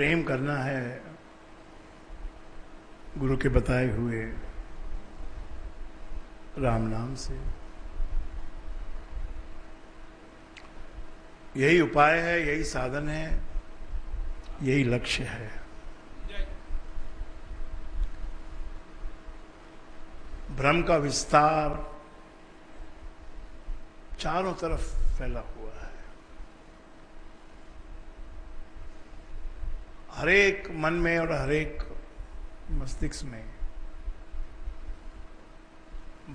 प्रेम करना है गुरु के बताए हुए राम नाम से, यही उपाय है, यही साधन है, यही लक्ष्य है। भ्रम का विस्तार चारों तरफ फैला हुआ है। हरेक मन में और हरेक मस्तिष्क में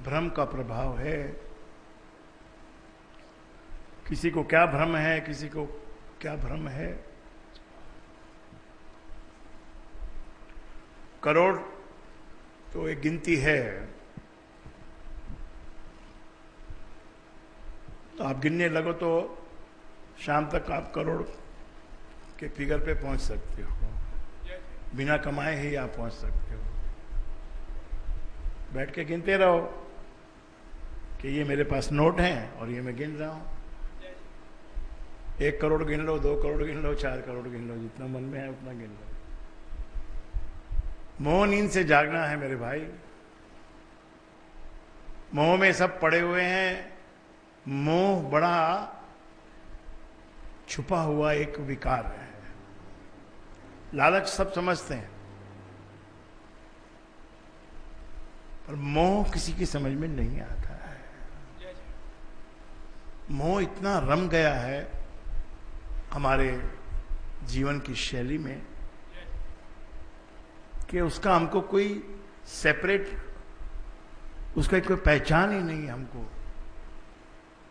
भ्रम का प्रभाव है। किसी को क्या भ्रम है, किसी को क्या भ्रम है। करोड़ तो एक गिनती है, तो आप गिनने लगो तो शाम तक आप करोड़ के फिगर पे पहुंच सकते हो, बिना कमाए ही आप पहुंच सकते हो। बैठ के गिनते रहो कि ये मेरे पास नोट हैं और ये मैं गिन रहा हूं। 1 करोड़ गिन लो, 2 करोड़ गिन लो, 4 करोड़ गिन लो, जितना मन में है उतना गिन लो। मोह नींद से जागना है मेरे भाई। मोह में सब पड़े हुए हैं। मोह बड़ा छुपा हुआ एक विकार है। लालच सब समझते हैं, पर मोह किसी की समझ में नहीं आता है। मोह इतना रम गया है हमारे जीवन की शैली में कि उसका हमको कोई सेपरेट, उसका कोई पहचान ही नहीं है हमको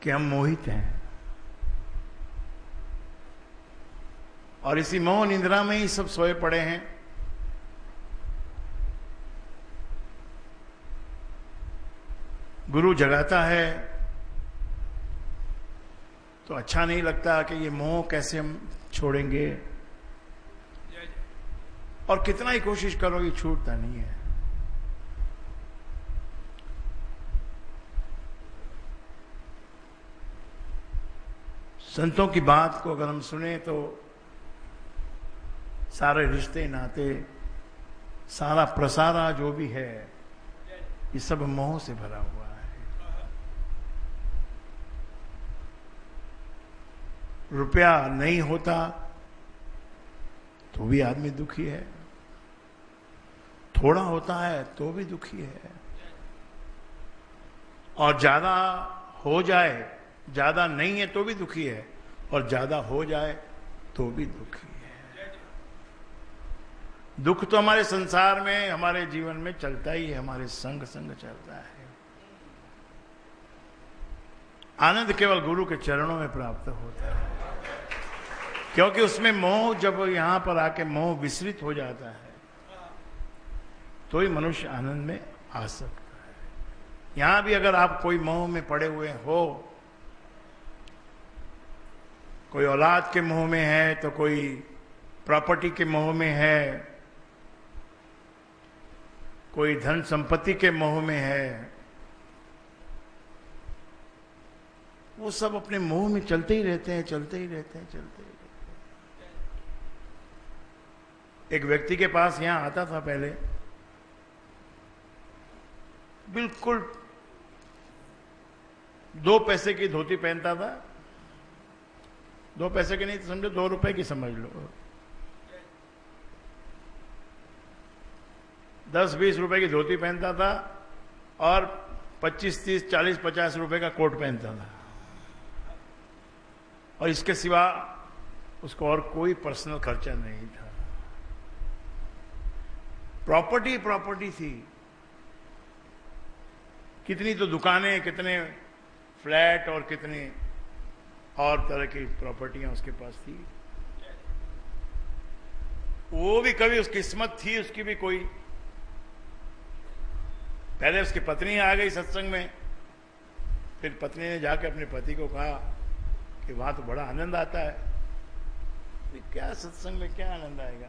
कि हम मोहित हैं। और इसी मोह निंद्रा में ही सब सोए पड़े हैं। गुरु जगाता है तो अच्छा नहीं लगता कि ये मोह कैसे हम छोड़ेंगे, और कितना ही कोशिश करो ये छूटता नहीं है। संतों की बात को अगर हम सुने तो सारे रिश्ते नाते, सारा प्रसारा जो भी है, ये सब मोह से भरा हुआ है। रुपया नहीं होता तो भी आदमी दुखी है, थोड़ा होता है तो भी दुखी है, और ज्यादा हो जाए, ज्यादा नहीं है तो भी दुखी है, और ज्यादा हो जाए तो भी दुखी है। दुख तो हमारे संसार में, हमारे जीवन में चलता ही है, हमारे संग संग चलता है। आनंद केवल गुरु के चरणों में प्राप्त होता है, क्योंकि उसमें मोह जब यहां पर आके मोह विस्मृत हो जाता है तो ही मनुष्य आनंद में आ सकता है। यहां भी अगर आप कोई मोह में पड़े हुए हो, कोई औलाद के मोह में है, तो कोई प्रॉपर्टी के मोह में है, कोई धन संपत्ति के मोह में है, वो सब अपने मोह में चलते ही रहते हैं, चलते ही रहते हैं, चलते ही रहते हैं। एक व्यक्ति के पास यहां आता था पहले, बिल्कुल 2 पैसे की धोती पहनता था। 2 पैसे की नहीं तो समझो 2 रुपए की समझ लो। 10-20 रुपए की धोती पहनता था और 25-30, 40-50 रुपए का कोट पहनता था, और इसके सिवा उसको और कोई पर्सनल खर्चा नहीं था। प्रॉपर्टी थी, कितनी तो दुकानें, कितने फ्लैट और कितनी और तरह की प्रॉपर्टियां उसके पास थी। वो भी कभी उसकी किस्मत थी उसकी भी कोई। पहले उसकी पत्नी आ गई सत्संग में, फिर पत्नी ने जाके अपने पति को कहा कि वहां तो बड़ा आनंद आता है। क्या सत्संग में क्या आनंद आएगा,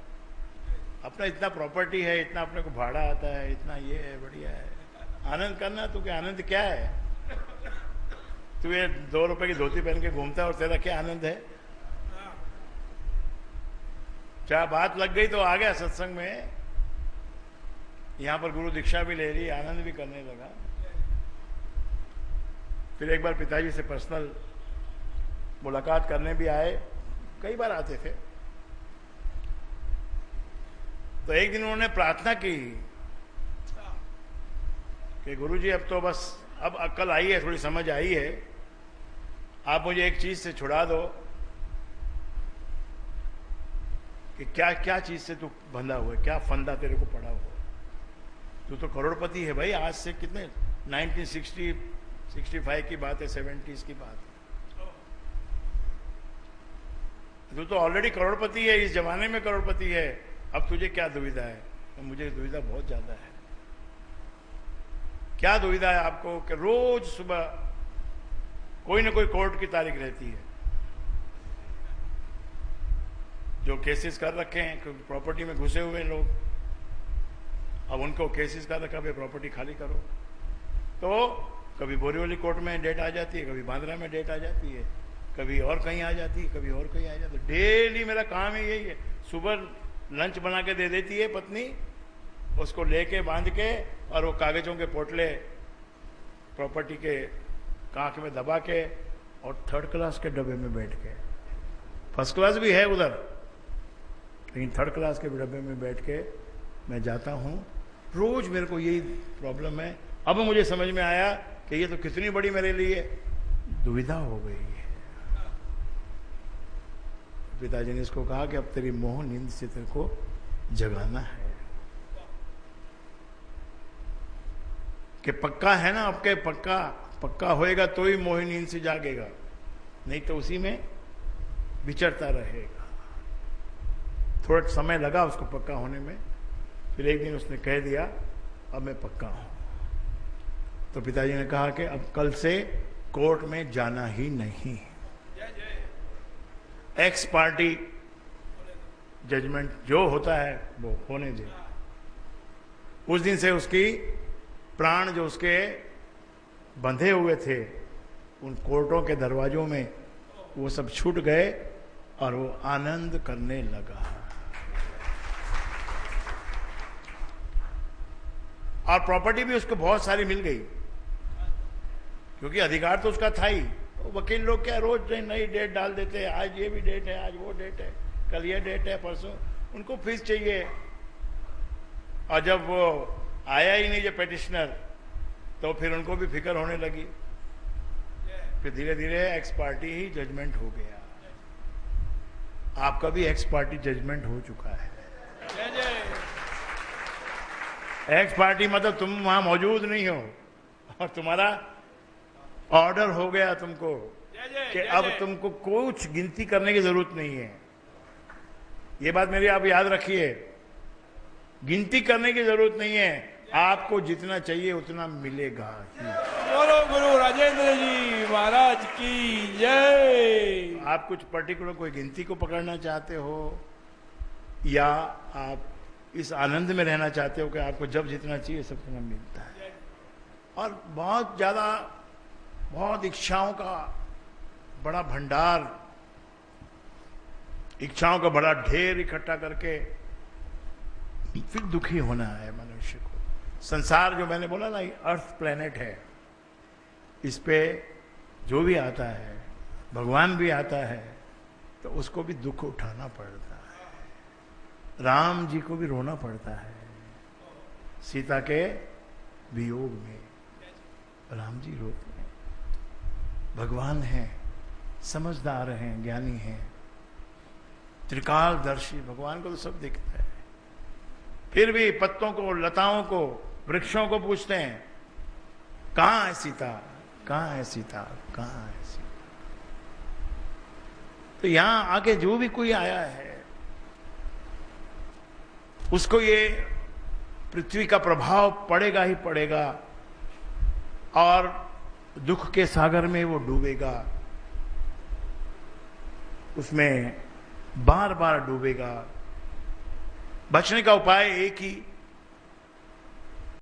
अपना इतना प्रॉपर्टी है, इतना अपने को भाड़ा आता है, इतना ये है, बढ़िया है, आनंद करना। तो क्या आनंद क्या है? तू ये 2 रुपए की धोती पहन के घूमता है और तेरा क्या आनंद है? चाहे बात लग गई तो आ गया सत्संग में, यहां पर गुरु दीक्षा भी ले ली, आनंद भी करने लगा। फिर एक बार पिताजी से पर्सनल मुलाकात करने भी आए, कई बार आते थे। तो एक दिन उन्होंने प्रार्थना की कि गुरुजी अब तो बस, अब अक्ल आई है, थोड़ी समझ आई है, आप मुझे एक चीज से छुड़ा दो कि क्या क्या चीज से तू बंधा हुआ है, क्या फंदा तेरे को पड़ा हुआ। तू तो करोड़पति है भाई, आज से कितने 1965 की बात है, 70s की बात है। तू तो ऑलरेडी करोड़पति है, इस जमाने में करोड़पति है, अब तुझे क्या दुविधा है। तो मुझे दुविधा बहुत ज्यादा है। क्या दुविधा है आपको कि रोज सुबह कोई ना कोई कोर्ट की तारीख रहती है, जो केसेस कर रखे हैं, प्रॉपर्टी में घुसे हुए लोग, अब उनको केसेस कर रखा है, प्रॉपर्टी खाली करो। तो कभी बोरीवली कोर्ट में डेट आ जाती है, कभी बांद्रा में डेट आ जाती है, कभी और कहीं आ जाती है, कभी और कहीं आ जाती है। डेली मेरा काम ही यही है। सुबह लंच बना के दे देती है पत्नी, उसको लेके बांध के, और वो कागजों के पोटले प्रॉपर्टी के कांख में दबा के, और 3rd क्लास के डब्बे में बैठ के, 1st क्लास भी है उधर, लेकिन 3rd क्लास के डब्बे में बैठ के मैं जाता हूं। रोज मेरे को यही प्रॉब्लम है। अब मुझे समझ में आया कि ये तो कितनी बड़ी मेरे लिए दुविधा हो गई है। पिताजी ने इसको कहा कि अब तेरी मोह नींद से तेरे को जगाना है, कि पक्का है ना, अब के पक्का होएगा तो ही मोह नींद से जागेगा, नहीं तो उसी में विचरता रहेगा। थोड़ा समय लगा उसको पक्का होने में, फिर एक दिन उसने कह दिया अब मैं पक्का हूं। तो पिताजी ने कहा कि अब कल से कोर्ट में जाना ही नहीं, एक्स पार्टी जजमेंट जो होता है वो होने दे। उस दिन से उसकी प्राण जो उसके बंधे हुए थे उन कोर्टों के दरवाजों में, वो सब छूट गए और वो आनंद करने लगा। और प्रॉपर्टी भी उसको बहुत सारी मिल गई, क्योंकि अधिकार तो उसका था ही। वकील लोग क्या रोज नई डेट डाल देते हैं, आज ये भी डेट है, आज वो डेट है, कल ये डेट है, परसों उनको फीस चाहिए। और जब वो आया ही नहीं जो पेटिशनर, तो फिर उनको भी फिक्र होने लगी। फिर धीरे धीरे एक्स पार्टी ही जजमेंट हो गया। आपका भी एक्स पार्टी जजमेंट हो चुका है। एक्स पार्टी मतलब तुम वहां मौजूद नहीं हो और तुम्हारा ऑर्डर हो गया तुमको कि अब तुमको कुछ गिनती करने की जरूरत नहीं है। ये बात मेरी आप याद रखिए, गिनती करने की जरूरत नहीं है, आपको जितना चाहिए उतना मिलेगा। बोलो गुरु राजेंद्र जी महाराज की जय। आप कुछ पर्टिकुलर कोई गिनती को पकड़ना चाहते हो, या आप इस आनंद में रहना चाहते हो कि आपको जब जितना चाहिए सब उतना मिलता है। और बहुत इच्छाओं का बड़ा भंडार, इच्छाओं का बड़ा ढेर इकट्ठा करके फिर दुखी होना है मनुष्य को। संसार जो मैंने बोला ना, अर्थ प्लेनेट है, इस पे जो भी आता है, भगवान भी आता है, तो उसको भी दुख उठाना पड़ता है। राम जी को भी रोना पड़ता है सीता के वियोग में, राम जी रोते हैं। भगवान हैं, समझदार हैं, ज्ञानी हैं, त्रिकालदर्शी, भगवान को तो सब दिखता है। फिर भी पत्तों को, लताओं को, वृक्षों को पूछते हैं, कहां है सीता, कहां है सीता, कहां है सीता। तो यहां आके जो भी कोई आया है उसको ये पृथ्वी का प्रभाव पड़ेगा ही पड़ेगा, और दुख के सागर में वो डूबेगा, उसमें बार बार डूबेगा। बचने का उपाय एक ही,